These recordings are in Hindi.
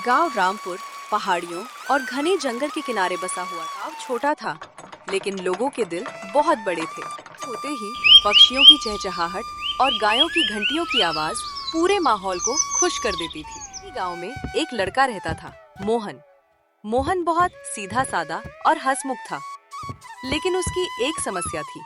गांव रामपुर पहाड़ियों और घने जंगल के किनारे बसा हुआ था। गांव छोटा था, लेकिन लोगों के दिल बहुत बड़े थे। होते ही पक्षियों की चहचहाहट और गायों की घंटियों की आवाज पूरे माहौल को खुश कर देती थी। गांव में एक लड़का रहता था, मोहन। मोहन बहुत सीधा सादा और हंसमुख था, लेकिन उसकी एक समस्या थी।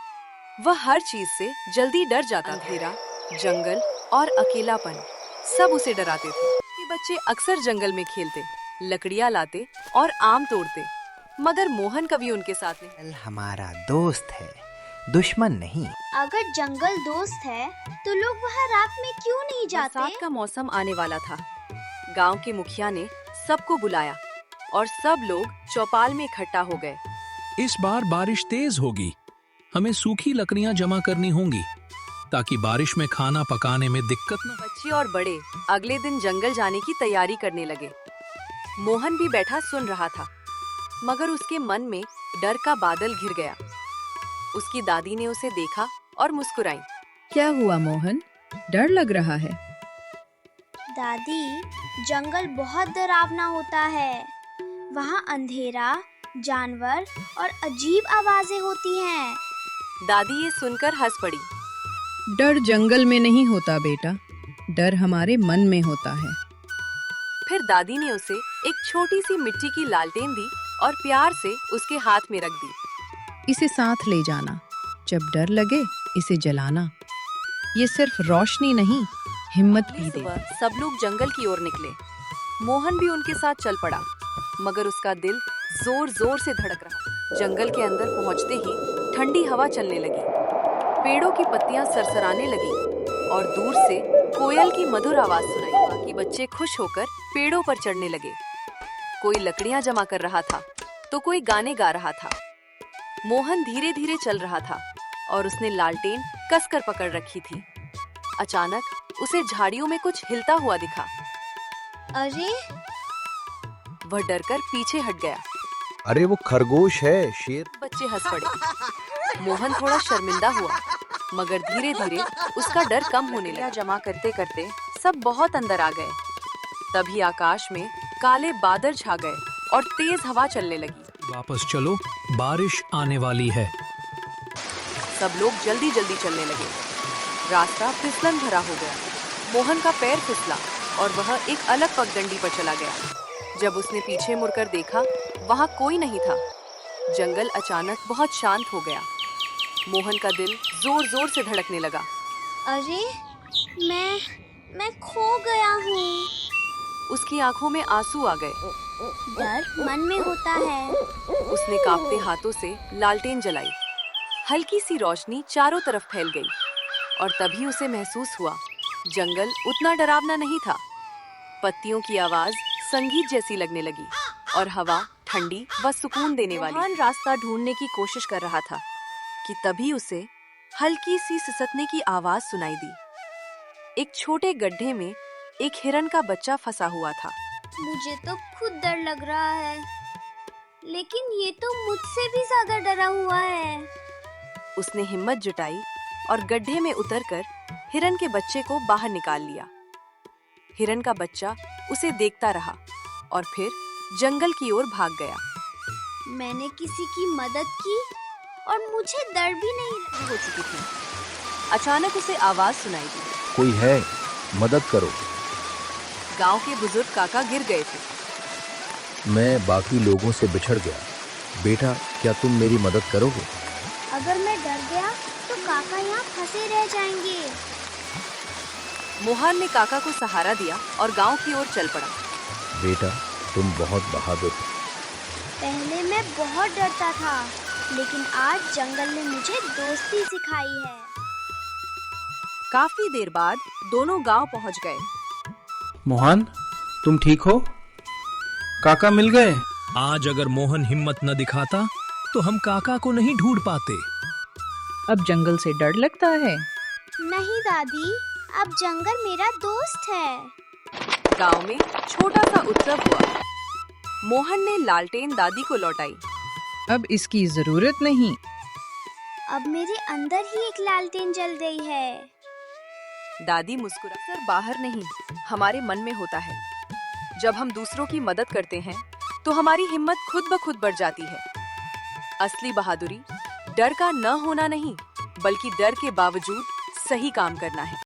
वह हर चीज से जल्दी डर जाता था। अंधेरा, जंगल और अकेलापन सब उसे डराते थे। ये बच्चे अक्सर जंगल में खेलते, लकड़ियां लाते और आम तोड़ते, मगर मोहन कभी उनके साथ नहीं। जंगल हमारा दोस्त है, दुश्मन नहीं। अगर जंगल दोस्त है तो लोग वहाँ रात में क्यों नहीं जाते? बरसात का मौसम आने वाला था। गांव के मुखिया ने सबको बुलाया और सब लोग चौपाल में इकट्ठा हो गए। इस बार बारिश तेज होगी। हमें सूखी लकड़ियां जमा करनी होंगी ताकि बारिश में खाना पकाने में दिक्कत न। बच्चे और बड़े अगले दिन जंगल जाने की तैयारी करने लगे। मोहन भी बैठा सुन रहा था, मगर उसके मन में डर का बादल घिर गया। उसकी दादी ने उसे देखा और मुस्कुराई। क्या हुआ मोहन, डर लग रहा है? दादी, जंगल बहुत डरावना होता है। वहाँ अंधेरा, जानवर और अजीब आवाजें होती हैं। दादी ये सुनकर हंस पड़ी। डर जंगल में नहीं होता बेटा, डर हमारे मन में होता है। फिर दादी ने उसे एक छोटी सी मिट्टी की लालटेन दी और प्यार से उसके हाथ में रख दी। इसे साथ ले जाना, जब डर लगे इसे जलाना। ये सिर्फ रोशनी नहीं, हिम्मत भी दे। सुबह सब लोग जंगल की ओर निकले। मोहन भी उनके साथ चल पड़ा, मगर उसका दिल जोर जोर से धड़क रहा। जंगल के अंदर पहुंचते ही ठंडी हवा चलने लगी, पेड़ों की पत्तियां सरसराने लगी और दूर से कोयल की मधुर आवाज सुनाई। बाकी बच्चे खुश होकर पेड़ों पर चढ़ने लगे। कोई लकड़ियां जमा कर रहा था तो कोई गाने गा रहा था। मोहन धीरे धीरे चल रहा था और उसने लालटेन कसकर पकड़ रखी थी। अचानक उसे झाड़ियों में कुछ हिलता हुआ दिखा। अरे, वह डरकर पीछे हट गया। अरे वो खरगोश है, शेर। बच्चे हंस पड़े। मोहन थोड़ा शर्मिंदा हुआ, मगर धीरे धीरे उसका डर कम होने लगा। जमा करते करते सब बहुत अंदर आ गए। तभी आकाश में काले बादल छा गए और तेज हवा चलने लगी। वापस चलो, बारिश आने वाली है। सब लोग जल्दी जल्दी चलने लगे। रास्ता फिसलन भरा हो गया। मोहन का पैर फिसला और वह एक अलग पगडंडी पर चला गया। जब उसने पीछे मुड़कर देखा, वहाँ कोई नहीं था। जंगल अचानक बहुत शांत हो गया। मोहन का दिल जोर जोर से धड़कने लगा। अरे, मैं खो गया हूँ। उसकी आंखों में आंसू आ गए। डर मन में होता है। उसने कांपते हाथों से लालटेन जलाई। हल्की सी रोशनी चारों तरफ फैल गई और तभी उसे महसूस हुआ, जंगल उतना डरावना नहीं था। पत्तियों की आवाज संगीत जैसी लगने लगी और हवा ठंडी व सुकून देने वाली। मोहन रास्ता ढूंढने की कोशिश कर रहा था कि तभी उसे हल्की सी सिसकने की आवाज सुनाई दी। एक छोटे गड्ढे में एक हिरन का बच्चा फंसा हुआ था। मुझे तो खुद डर लग रहा है, लेकिन ये तो मुझसे भी ज्यादा डरा हुआ है। उसने हिम्मत जुटाई और गड्ढे में उतरकर हिरन के बच्चे को बाहर निकाल लिया। हिरन का बच्चा उसे देखता रहा और फिर जंगल की ओर भाग गया। मैंने किसी की मदद की और मुझे डर भी नहीं हो चुकी थी। अचानक उसे आवाज सुनाई दी। कोई है, मदद करो। गांव के बुजुर्ग काका गिर गए थे। मैं बाकी लोगों से बिछड़ गया। बेटा, क्या तुम मेरी मदद करोगे? अगर मैं डर गया तो काका यहाँ फंसे रह जाएंगे। मोहन ने काका को सहारा दिया और गांव की ओर चल पड़ा। बेटा, तुम बहुत बहादुर हो। पहले मैं बहुत डरता था, लेकिन आज जंगल ने मुझे दोस्ती सिखाई है। काफी देर बाद दोनों गांव पहुंच गए। मोहन, तुम ठीक हो? काका मिल गए? आज अगर मोहन हिम्मत न दिखाता तो हम काका को नहीं ढूंढ पाते। अब जंगल से डर लगता है? नहीं दादी, अब जंगल मेरा दोस्त है। गांव में छोटा सा उत्सव हुआ। मोहन ने लालटेन दादी को लौटाई। अब इसकी जरूरत नहीं। अब मेरे अंदर ही एक लालटेन जल गई है। दादी मुस्कुरा कर, बाहर नहीं, हमारे मन में होता है। जब हम दूसरों की मदद करते हैं तो हमारी हिम्मत खुद ब खुद बढ़ जाती है। असली बहादुरी डर का न होना नहीं, बल्कि डर के बावजूद सही काम करना है।